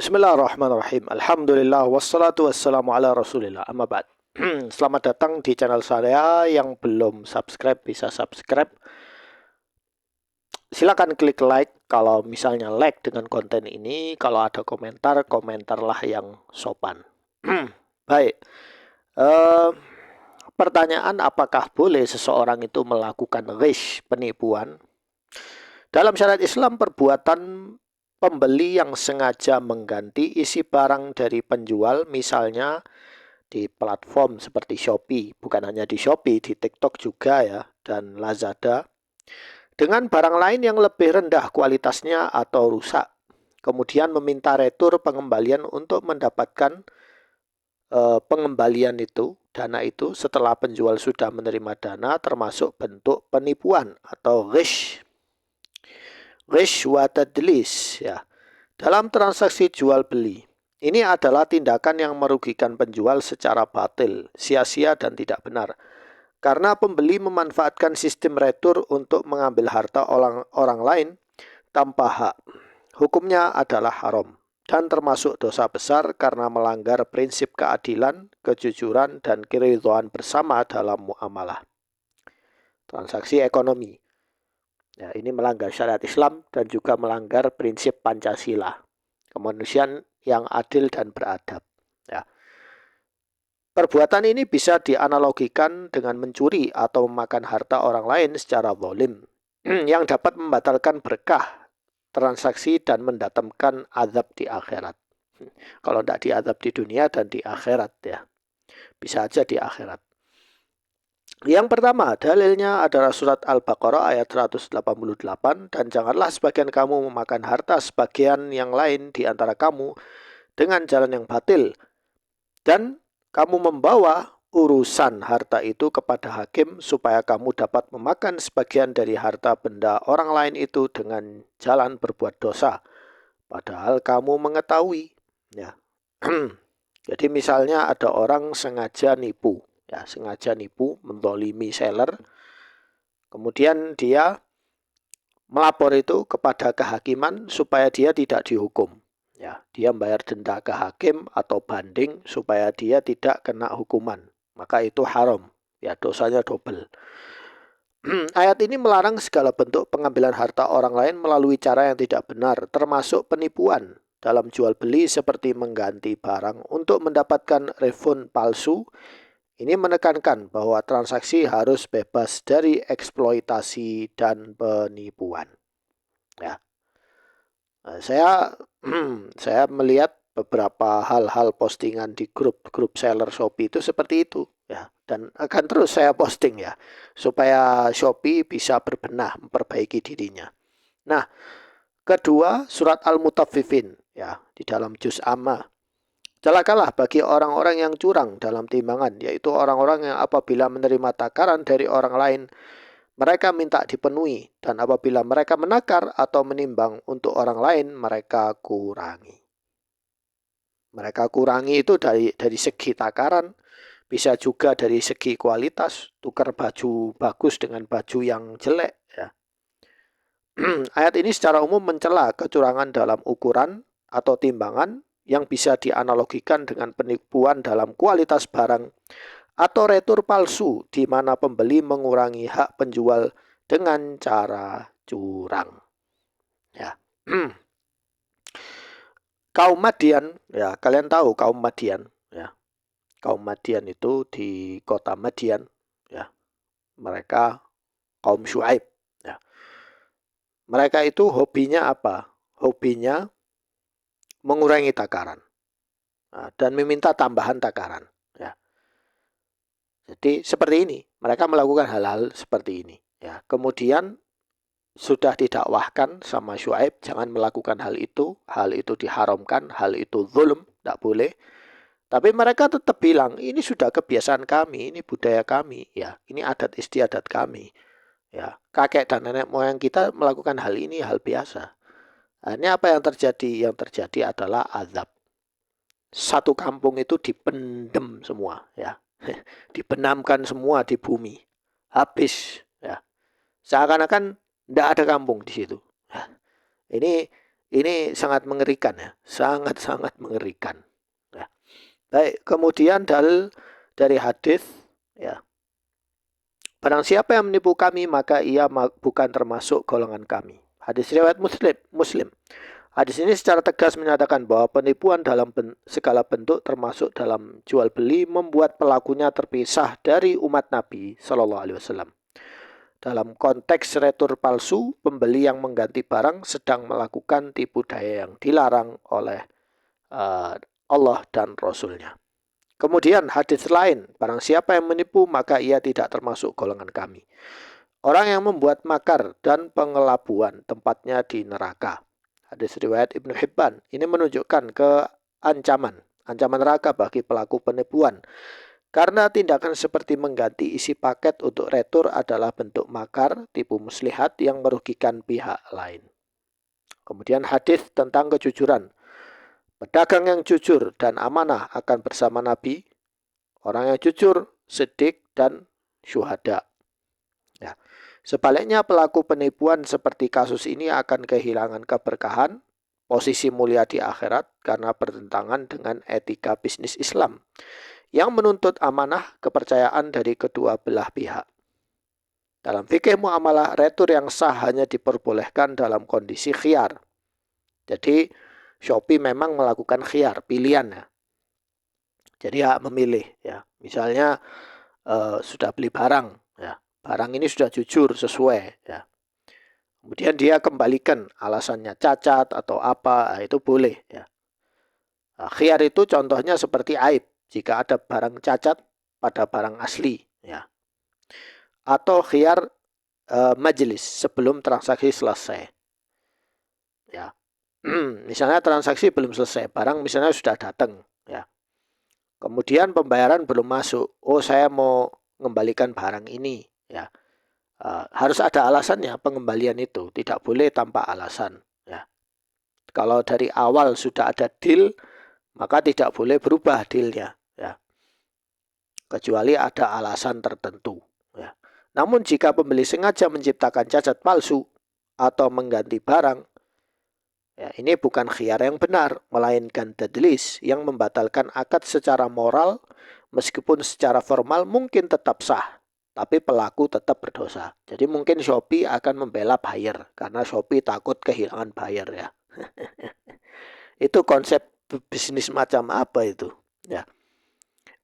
Bismillahirrahmanirrahim. Alhamdulillah wassalatu wassalamu ala Rasulillah. Amma ba'd. Selamat datang di channel saya. Yang belum subscribe bisa subscribe. Silakan klik like kalau misalnya like dengan konten ini. Kalau ada komentar, komentarlah yang sopan. Baik. Eh, Pertanyaan, apakah boleh seseorang itu melakukan ghish, penipuan? Dalam syariat Islam, perbuatan pembeli yang sengaja mengganti isi barang dari penjual, misalnya di platform seperti Shopee, bukan hanya di Shopee, di TikTok juga ya, dan Lazada, dengan barang lain yang lebih rendah kualitasnya atau rusak. Kemudian meminta retur pengembalian untuk mendapatkan pengembalian itu, dana itu setelah penjual sudah menerima dana, termasuk bentuk penipuan atau ghish. Ghish wa tadlis ya. Dalam transaksi jual beli, ini adalah tindakan yang merugikan penjual secara batil, sia-sia dan tidak benar. Karena pembeli memanfaatkan sistem retur untuk mengambil harta orang lain tanpa hak. Hukumnya adalah haram dan termasuk dosa besar karena melanggar prinsip keadilan, kejujuran, dan keridhaan bersama dalam muamalah. Transaksi ekonomi. Ya, ini melanggar syariat Islam dan juga melanggar prinsip Pancasila. Kemanusiaan yang adil dan beradab. Ya. Perbuatan ini bisa dianalogikan dengan mencuri atau memakan harta orang lain secara zalim yang dapat membatalkan berkah transaksi dan mendatangkan azab di akhirat. Kalau tidak diazab di dunia dan di akhirat ya. Bisa aja di akhirat. Yang pertama, dalilnya adalah surat Al-Baqarah ayat 188, dan janganlah sebagian kamu memakan harta sebagian yang lain di antara kamu dengan jalan yang batil, dan kamu membawa urusan harta itu kepada hakim supaya kamu dapat memakan sebagian dari harta benda orang lain itu dengan jalan berbuat dosa, padahal kamu mengetahui. Ya. Jadi misalnya ada orang sengaja nipu, ya sengaja nipu, mendolimi seller, kemudian dia melapor itu kepada kehakiman supaya dia tidak dihukum. Ya, dia membayar denda ke hakim atau banding supaya dia tidak kena hukuman. Maka itu haram, ya dosanya double. Ayat ini melarang segala bentuk pengambilan harta orang lain melalui cara yang tidak benar, termasuk penipuan dalam jual beli seperti mengganti barang untuk mendapatkan refund palsu. Ini menekankan bahwa transaksi harus bebas dari eksploitasi dan penipuan. Ya, saya melihat beberapa hal-hal postingan di grup-grup seller Shopee itu seperti itu ya, dan akan terus saya posting ya supaya Shopee bisa berbenah memperbaiki dirinya. Nah, kedua, surat Al-Mutaffifin ya, di dalam juz Amma. Celakalah bagi orang-orang yang curang dalam timbangan, yaitu orang-orang yang apabila menerima takaran dari orang lain, mereka minta dipenuhi, dan apabila mereka menakar atau menimbang untuk orang lain, mereka kurangi. Mereka kurangi itu dari segi takaran, bisa juga dari segi kualitas, tukar baju bagus dengan baju yang jelek. Ya. Ayat ini secara umum mencela kecurangan dalam ukuran atau timbangan yang bisa dianalogikan dengan penipuan dalam kualitas barang atau retur palsu di mana pembeli mengurangi hak penjual dengan cara curang. Ya. Kaum Madian, ya kalian tahu kaum Madian, ya. Kaum Madian itu di kota Madian, ya. Mereka kaum Syuaib, ya. Mereka itu hobinya apa? Hobinya mengurangi takaran. Nah, dan meminta tambahan takaran. Ya. Jadi seperti ini, mereka melakukan hal-hal seperti ini. Ya. Kemudian sudah didakwahkan sama Syuaib, jangan melakukan hal itu diharamkan, hal itu zulm, tidak boleh. Tapi mereka tetap bilang, ini sudah kebiasaan kami, ini budaya kami, ya, ini adat istiadat kami. Ya, kakek dan nenek moyang kita melakukan hal ini hal biasa. Nah, ini apa yang terjadi? Yang terjadi adalah azab. Satu kampung itu dipendem semua, ya. Dibenamkan semua di bumi. Habis, ya. Seakan-akan tidak ada kampung di situ. Ini Ini sangat mengerikan ya, sangat-sangat mengerikan. Ya. Baik, kemudian dalil dari hadis ya. Barang siapa yang menipu kami maka ia bukan termasuk golongan kami. Hadis riwayat Muslim. Hadis ini secara tegas menyatakan bahwa penipuan dalam segala bentuk termasuk dalam jual beli membuat pelakunya terpisah dari umat Nabi Shallallahu Alaihi Wasallam. Dalam konteks retur palsu, pembeli yang mengganti barang sedang melakukan tipu daya yang dilarang oleh Allah dan Rasul-Nya. Kemudian hadis lain, barang siapa yang menipu maka ia tidak termasuk golongan kami. Orang yang membuat makar dan pengelabuan tempatnya di neraka. Hadis riwayat Ibnu Hibban. Ini menunjukkan ancaman neraka bagi pelaku penipuan. Karena tindakan seperti mengganti isi paket untuk retur adalah bentuk makar, tipu muslihat yang merugikan pihak lain. Kemudian hadis tentang kejujuran. Pedagang yang jujur dan amanah akan bersama Nabi, orang yang jujur, siddiq, dan syuhada. Ya. Sebaliknya pelaku penipuan seperti kasus ini akan kehilangan keberkahan, posisi mulia di akhirat karena bertentangan dengan etika bisnis Islam yang menuntut amanah kepercayaan dari kedua belah pihak. Dalam fikih muamalah, retur yang sah hanya diperbolehkan dalam kondisi khiyar. Jadi Shopee memang melakukan khiyar, pilihan ya. Jadi hak memilih ya. Misalnya sudah beli barang ya. Barang ini sudah jujur sesuai ya. Kemudian dia kembalikan alasannya cacat atau apa, itu boleh ya. Nah, khiyar itu contohnya seperti aib jika ada barang cacat pada barang asli ya. Atau khiyar majelis sebelum transaksi selesai. Ya. Misalnya transaksi belum selesai, barang misalnya sudah datang ya. Kemudian pembayaran belum masuk. Oh, saya mau mengembalikan barang ini ya. Harus ada alasannya pengembalian itu, tidak boleh tanpa alasan ya. Kalau dari awal sudah ada deal, maka tidak boleh berubah dealnya ya. Kecuali ada alasan tertentu ya. Namun jika pembeli sengaja menciptakan cacat palsu atau mengganti barang, ya, ini bukan khiyar yang benar, melainkan tadlis yang membatalkan akad secara moral, meskipun secara formal mungkin tetap sah, tapi pelaku tetap berdosa. Jadi mungkin Shopee akan membela buyer, karena Shopee takut kehilangan buyer ya. Itu konsep bisnis macam apa itu? Ya.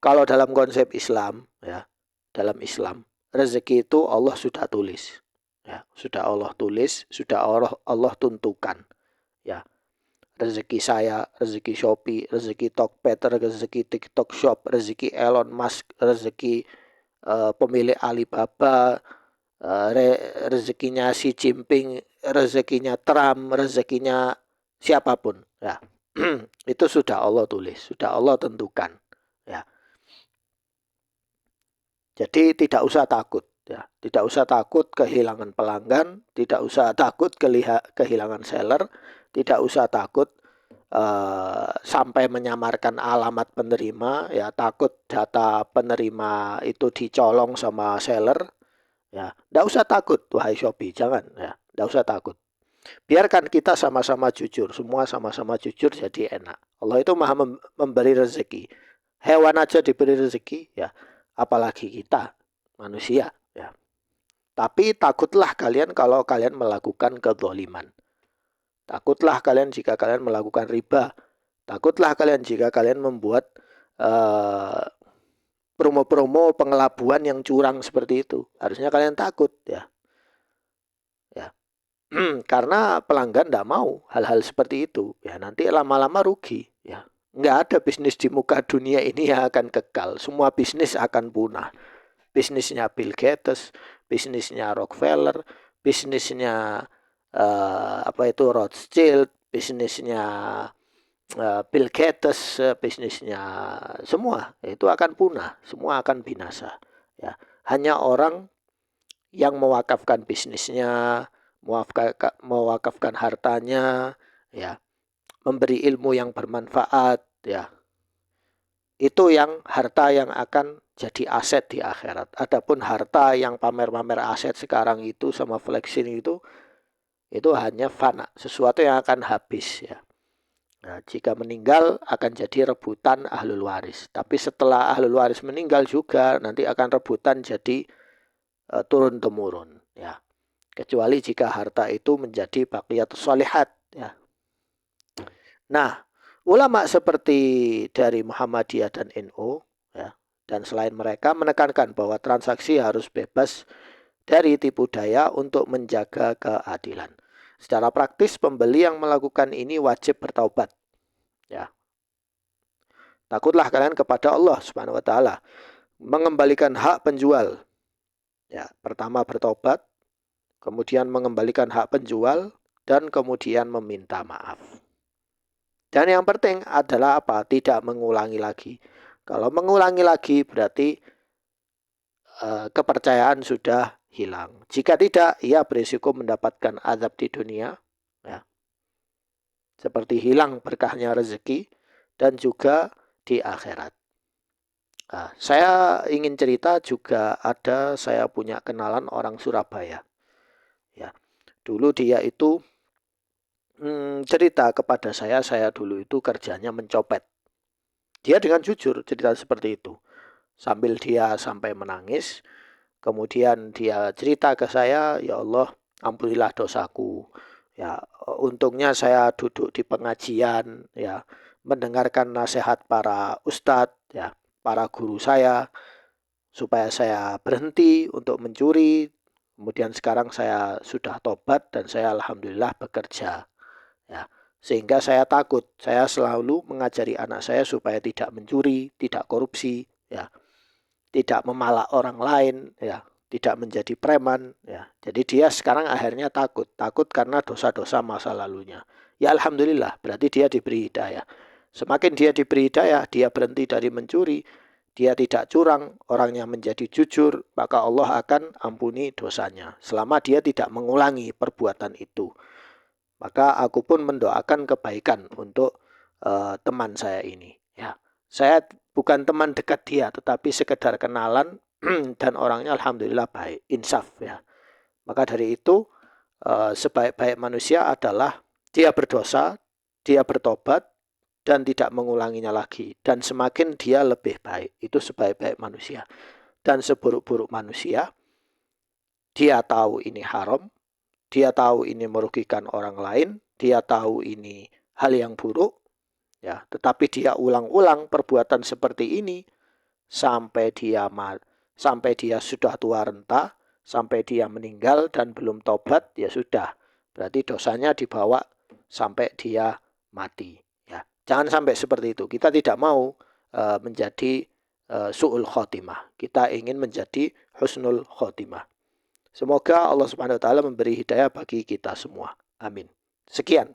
Kalau dalam konsep Islam, ya, dalam Islam, rezeki itu Allah sudah tulis. Ya, sudah Allah tulis, sudah Allah tentukan. Ya, rezeki saya, rezeki Shopee, rezeki Tokped, rezeki TikTok Shop, rezeki Elon Musk, rezeki pemilik Alibaba, rezekinya Xi Jinping, rezekinya Trump, rezekinya siapapun. Ya, itu sudah Allah tulis, sudah Allah tentukan. Ya, jadi tidak usah takut. Ya, tidak usah takut kehilangan pelanggan, tidak usah takut kehilangan seller, tidak usah takut sampai menyamarkan alamat penerima, ya takut data penerima itu dicolong sama seller, ya tidak usah takut, wahai Shopee, jangan ya, tidak usah takut. Biarkan kita sama-sama jujur, semua sama-sama jujur jadi enak. Allah itu maha memberi rezeki. Hewan aja diberi rezeki, ya apalagi kita manusia, ya. Tapi takutlah kalian kalau kalian melakukan kezaliman. Takutlah kalian jika kalian melakukan riba. Takutlah kalian jika kalian membuat promo-promo pengelabuan yang curang seperti itu. Harusnya kalian takut ya. Ya. Karena pelanggan tidak mau hal-hal seperti itu. Ya, nanti lama-lama rugi ya. Nggak ada bisnis di muka dunia ini yang akan kekal. Semua bisnis akan punah. Bisnisnya Bill Gates, bisnisnya Rockefeller, bisnisnya Rothschild, bisnisnya Bill Gates, bisnisnya semua itu akan punah, semua akan binasa. Ya, hanya orang yang mewakafkan bisnisnya, mewakafkan hartanya, ya, memberi ilmu yang bermanfaat, ya, itu yang harta yang akan jadi aset di akhirat. Adapun harta yang pamer-pamer aset sekarang itu sama flexing itu itu hanya fana, sesuatu yang akan habis ya. Nah, jika meninggal akan jadi rebutan ahlul waris. Tapi setelah ahlul waris meninggal juga nanti akan rebutan jadi turun temurun ya. Kecuali jika harta itu menjadi baqiyatus shalihat ya. Nah, ulama seperti dari Muhammadiyah dan NU ya, dan selain mereka menekankan bahwa transaksi harus bebas dari tipu daya untuk menjaga keadilan. Secara praktis pembeli yang melakukan ini wajib bertaubat. Ya, takutlah kalian kepada Allah Subhanahu wa taala, mengembalikan hak penjual. Ya, pertama bertobat, kemudian mengembalikan hak penjual dan kemudian meminta maaf. Dan yang penting adalah apa? Tidak mengulangi lagi. Kalau mengulangi lagi berarti kepercayaan sudah hilang. Jika tidak, ia berisiko mendapatkan azab di dunia, ya, seperti hilang berkahnya rezeki dan juga di akhirat. Nah, saya ingin cerita juga saya punya kenalan orang Surabaya. Ya, dulu dia itu cerita kepada saya dulu itu kerjanya mencopet. Dia dengan jujur cerita seperti itu. Sampai menangis, kemudian dia cerita ke saya, ya Allah, ampunilah dosaku. Ya, untungnya saya duduk di pengajian, ya, mendengarkan nasihat para ustadz, ya, para guru saya, supaya saya berhenti untuk mencuri. Kemudian sekarang saya sudah tobat dan saya alhamdulillah bekerja. Ya, sehingga saya takut. Saya selalu mengajari anak saya supaya tidak mencuri, tidak korupsi, ya, tidak memalak orang lain, ya, tidak menjadi preman, ya. Jadi dia sekarang akhirnya takut karena dosa-dosa masa lalunya. Ya alhamdulillah, berarti dia diberi hidayah. Semakin dia diberi hidayah, dia berhenti dari mencuri, dia tidak curang, orangnya menjadi jujur, maka Allah akan ampuni dosanya selama dia tidak mengulangi perbuatan itu. Maka aku pun mendoakan kebaikan untuk teman saya ini, ya. Saya bukan teman dekat dia, tetapi sekedar kenalan dan orangnya alhamdulillah baik, insaf ya. Maka dari itu sebaik-baik manusia adalah dia berdosa, dia bertobat dan tidak mengulanginya lagi. Dan semakin dia lebih baik, itu sebaik-baik manusia. Dan seburuk-buruk manusia, dia tahu ini haram, dia tahu ini merugikan orang lain, dia tahu ini hal yang buruk, ya, tetapi dia ulang-ulang perbuatan seperti ini sampai dia sudah tua renta, sampai dia meninggal dan belum tobat, ya sudah. Berarti dosanya dibawa sampai dia mati, ya. Jangan sampai seperti itu. Kita tidak mau menjadi su'ul khotimah. Kita ingin menjadi husnul khotimah. Semoga Allah Subhanahu wa taala memberi hidayah bagi kita semua. Amin. Sekian.